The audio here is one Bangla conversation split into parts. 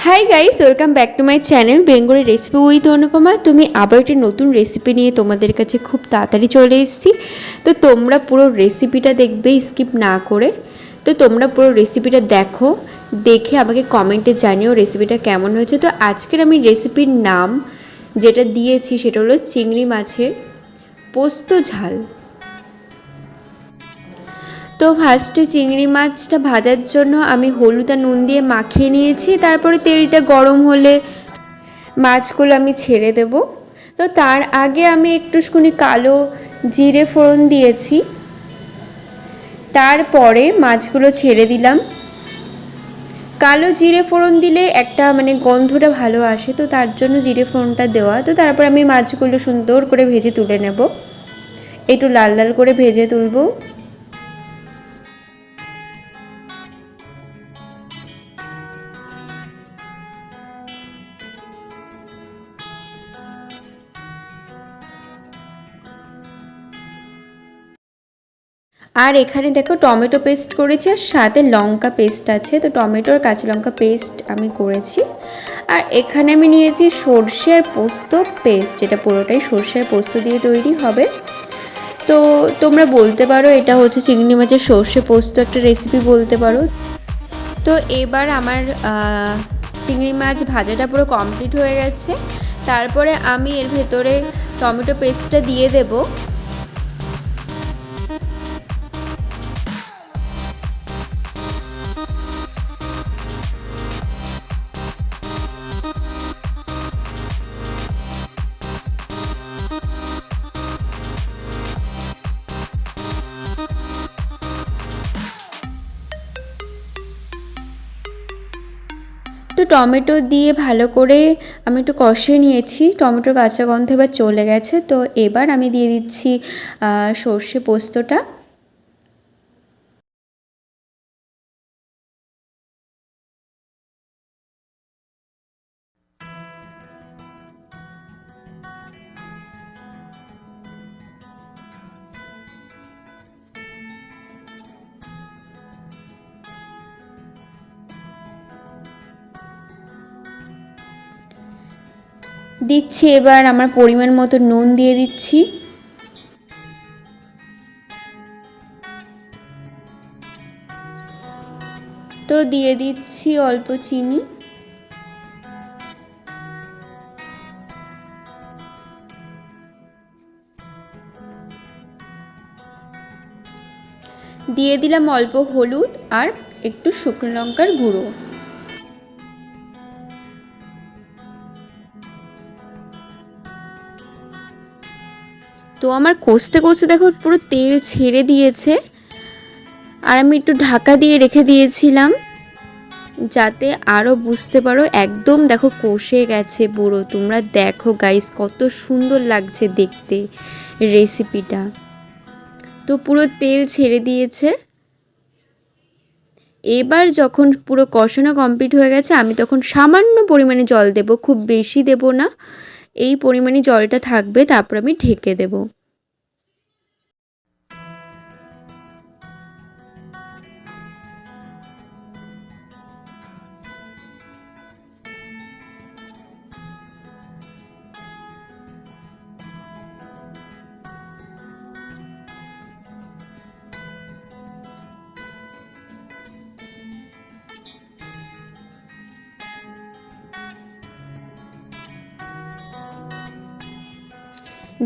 Hi guys, welcome back to my channel Bengali recipe with Anupama. তুমি আবার একটি নতুন রেসিপি নিয়ে তোমাদের কাছে খুব তাড়াতাড়ি চলে এসেছি। তো তোমরা পুরো রেসিপিটা দেখবে স্কিপ না করে। তো তোমরা পুরো রেসিপিটা দেখো, দেখে আমাকে কমেন্টে জানিও রেসিপিটা কেমন হয়েছে। তো আজকের আমি রেসিপির নাম যেটা দিয়েছি সেটা হলো চিংড়ি মাছের পোস্ত ঝাল। তো ফার্স্টে চিংড়ি মাছটা ভাজার জন্য আমি হলুদ আর নুন দিয়ে মাখিয়ে নিয়েছি। তারপরে তেলটা গরম হলে মাছগুলো আমি ছেড়ে দেব। তো তার আগে আমি একটুখানি কালো জিরে ফোড়ন দিয়েছি, তারপরে মাছগুলো ছেড়ে দিলাম। কালো জিরে ফোড়ন দিলে একটা গন্ধটা ভালো আসে, তো তার জন্য জিরে ফোড়নটা দেওয়া। তো তারপর আমি মাছগুলো সুন্দর করে ভেজে তুলে নেব, একটু লাল লাল করে ভেজে তুলব। আর এখানে দেখো টমেটো পেস্ট করেছি, আর সাথে লঙ্কা পেস্ট আছে। তো টমেটো আর কাঁচা লঙ্কা পেস্ট আমি করেছি। আর এখানে আমি নিয়েছি সর্ষে আর পোস্ত পেস্ট, এটা পুরোটাই সর্ষে আর পোস্ত দিয়ে তৈরি হবে। তো তোমরা বলতে পারো এটা হচ্ছে চিংড়ি মাছের সর্ষে পোস্ত একটা রেসিপি বলতে পারো। তো এবার আমার চিংড়ি মাছ ভাজাটা পুরো কমপ্লিট হয়ে গেছে। তারপরে আমি এর ভেতরে টমেটো পেস্টটা দিয়ে দেবো। তো টমেটো দিয়ে ভালো করে আমি একটু কষিয়ে নিয়েছি, টমেটোর কাঁচা গন্ধ এবার চলে গেছে। তো এবার আমি দিয়ে দিচ্ছি সর্ষে পোস্তটা। দিচ্ছি এবার আমার পরিমাণ মতো নুন দিয়ে দিচ্ছি। তো দিয়ে দিচ্ছি অল্প চিনি। দিয়ে দিলাম অল্প হলুদ আর একটু শুকনো লঙ্কার গুঁড়ো। তো আমার কষতে কষতে দেখো পুরো তেল ছেড়ে দিয়েছে। আর আমি একটু ঢাকা দিয়ে রেখে দিয়েছিলাম যাতে আরও বুঝতে পারো। একদম দেখো কষে গেছে পুরো। তোমরা দেখো গাইস কত সুন্দর লাগছে দেখতে রেসিপিটা। তো পুরো তেল ছেড়ে দিয়েছে। এবার যখন পুরো কষানো কমপ্লিট হয়ে গেছে আমি তখন সামান্য পরিমাণে জল দেব, খুব বেশি দেব না, এই পরিমাণে জলটা থাকবে। তারপর আমি ঢেকে দেব।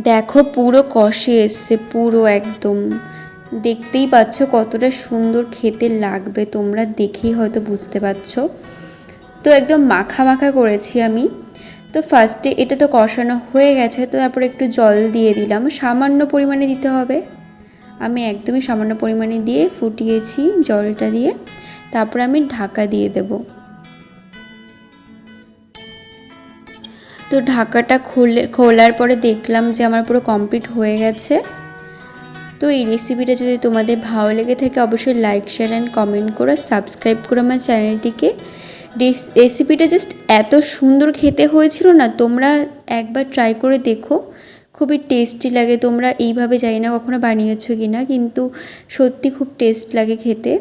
দেখো পুরো কষে এসছে, পুরো একদম দেখতেই পাচ্ছ কতটা সুন্দর খেতে লাগবে, তোমরা দেখেই হয়তো বুঝতে পারছো। তো একদম মাখা মাখা করেছি আমি। তো ফার্স্টে এটা তো কষানো হয়ে গেছে, তো তারপর একটু জল দিয়ে দিলাম, সামান্য পরিমাণে দিতে হবে। আমি একদমই সামান্য পরিমাণে দিয়ে ফুটিয়েছি জলটা দিয়ে। তারপর আমি ঢাকা দিয়ে দেবো। তো ঢাকাটা খোলার পরে দেখলাম যে আমার পুরো কমপ্লিট হয়ে গেছে। তো এই রেসিপিটা যদি তোমাদের ভালো লেগে থাকে অবশ্যই লাইক শেয়ার অ্যান্ড কমেন্ট করো, সাবস্ক্রাইব করো আমার চ্যানেলটিকে। রেসিপিটা জাস্ট এত সুন্দর খেতে হয়েছিল না, তোমরা একবার ট্রাই করে দেখো, খুবই টেস্টি লাগে। তোমরা এইভাবে জানি না কখনো বানিয়েছো কি না, কিন্তু সত্যি খুব টেস্ট লাগে খেতে।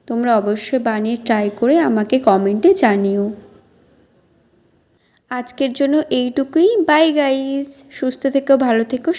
তোমরা অবশ্যই বানিয়ে ট্রাই করে আমাকে কমেন্টে জানিও। আজকের জন্য এইটুকুই। বাই গাইস, সুস্থ থেকো, ভালো থেকো,